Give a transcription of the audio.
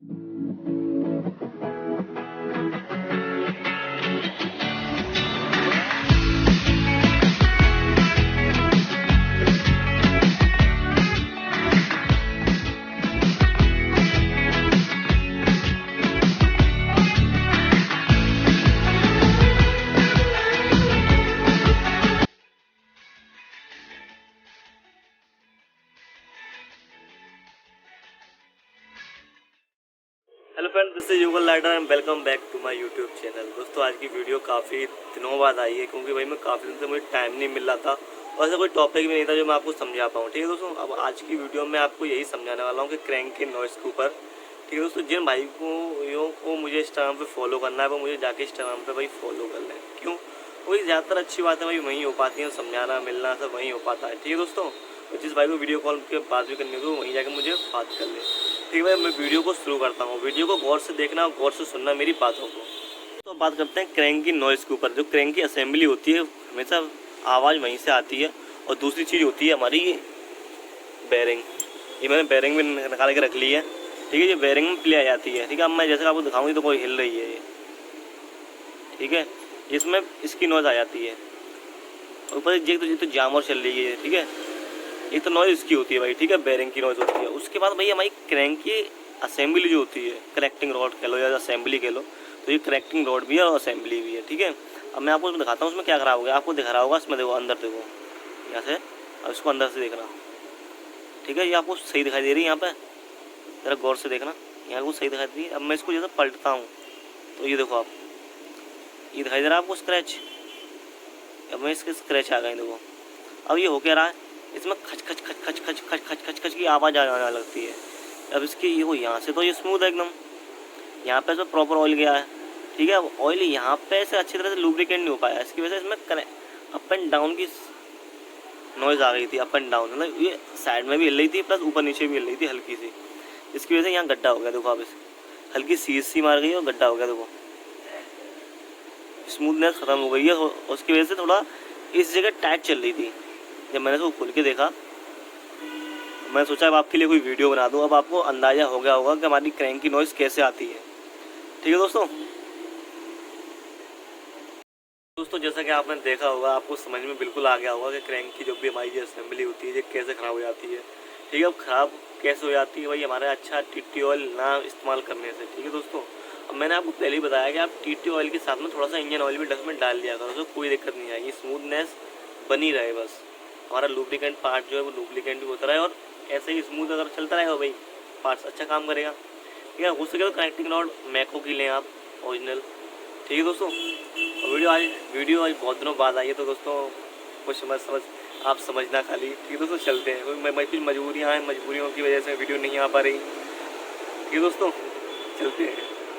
Hello friends, this is Yugal लाइडर and welcome back to my YouTube channel. दोस्तों आज की वीडियो काफ़ी दिनों बाद आई है क्योंकि भाई मैं काफ़ी दिन से मुझे टाइम नहीं मिल रहा था और ऐसा कोई टॉपिक भी नहीं था जो मैं आपको समझा पाऊँ। ठीक है दोस्तों, अब आज की वीडियो में आपको यही समझाने वाला हूँ कि क्रैंक के नॉइज़ के ऊपर। ठीक है दोस्तों, जिन भाई को मुझे इंस्टाग्राम पे फॉलो करना है वो मुझे जाके इंस्टाग्राम पे भाई फॉलो कर लें। क्यों? वही ज़्यादातर अच्छी बात है भाई वहीं हो पाती है, समझाना मिलना सब वहीं हो पाता है। ठीक है दोस्तों, जिस भाई को वीडियो कॉल के बात भी करनी होगी वहीं जाकर मुझे बात कर ले। ठीक है, मैं वीडियो को शुरू करता हूँ। वीडियो को गौर से देखना और गौर से सुनना मेरी बातों को। तो बात करते हैं क्रैंक की नॉइज़ के ऊपर। जो क्रैंक की असेंबली होती है हमेशा आवाज़ वहीं से आती है। और दूसरी चीज़ होती है हमारी बेरिंग। ये मैंने बेरिंग भी निकाल के रख ली है। ठीक है, ये बेरिंग में प्ले आ जाती है। ठीक है, अब मैं जैसे आपको दिखाऊंगी तो कोई हिल रही है ये। ठीक है, इसमें इसकी नॉइज़ आ जाती है। ऊपर ये तो जाम और चल रही है। ठीक है, एक तो नॉइज़ इसकी होती है भाई। ठीक है, बेरिंग की नॉइज़ होती है। उसके बाद भाई हमारी क्रैंक की असेंबली जो होती है, करेक्टिंग रॉड कह लो या असेंबली कह लो, तो ये करेक्टिंग रॉड भी है और असेंबली भी है। ठीक है, अब मैं आपको उसमें दिखाता हूँ उसमें क्या खराब हो गया। आपको दिखा रहा होगा इसमें, देखो अंदर देखो यहाँ से, अब इसको अंदर से देखना। ठीक है, ये आपको सही दिखाई दे रही है यहाँ पर, ज़रा गौर से देखना, यहाँ को सही दिखाई दे रही है। अब मैं इसको जैसे पलटता हूँ तो ये देखो आप, ये दिखाई दे रहा है आपको स्क्रैच। अब मैं इसके स्क्रैच आ गए देखो। अब ये हो क्या रहा है, इसमें खच खच खच खच खच खच खच खच खच की आवाज़ आने लगती है। अब इसकी ये हो यहाँ से तो ये स्मूथ है एकदम, यहाँ पे इसमें प्रॉपर ऑयल गया है। ठीक है, अब ऑयल यहाँ पे से अच्छी तरह से लुब्रिकेट नहीं हो पाया, इसकी वजह से इसमें अप एंड डाउन की नॉइज़ आ गई थी। अप एंड डाउन मतलब ये साइड में भी हिल रही थी प्लस ऊपर नीचे भी हिल रही थी हल्की सी। इसकी वजह से यहाँ गड्ढा हो गया देखो, आप इस हल्की सीज सी मार गई और गड्ढा हो गया देखो। स्मूथनेस ख़त्म हो गई है और उसकी वजह से थोड़ा इस जगह टाइट चल रही थी। जब मैंने उसको खोल के देखा, मैं सोचा अब आपके लिए कोई वीडियो बना दूं। अब आपको अंदाज़ा हो गया होगा कि हमारी क्रैंक की नॉइज़ कैसे आती है। ठीक है दोस्तों, जैसा कि आपने देखा होगा, आपको समझ में बिल्कुल आ गया होगा कि क्रैंक की जब भी हमारी जो असेंबली होती है ये कैसे ख़राब हो जाती है। ठीक है, अब ख़राब कैसे हो जाती है भाई, हमारा अच्छा टीटी ऑयल ना इस्तेमाल करने से। ठीक है दोस्तों, अब मैंने आपको पहले ही बताया कि आप टीटी ऑयल के साथ में थोड़ा सा इंजन ऑयल भी डस्ट में डाल दिया करो, तो कोई दिक्कत नहीं आएगी, स्मूथनेस बनी रहे। बस हमारा लुब्रिकेंट पार्ट जो है वो लुब्रिकेंट भी होता रहे और ऐसे ही स्मूथ अगर चलता रहेगा भाई पार्ट्स अच्छा काम करेगा। ठीक है, हो सके तो कनेक्टिंग रॉड मैको की लें आप ओरिजिनल। ठीक है दोस्तों, और वीडियो आज बहुत दिनों बाद आई है तो दोस्तों कुछ समझ आप समझना खाली। ठीक है दोस्तों, चलते हैं, क्योंकि कुछ मजबूरियाँ हैं, मजबूरियों की वजह से वीडियो नहीं आ पा रही। ठीक है दोस्तों, चलते हैं।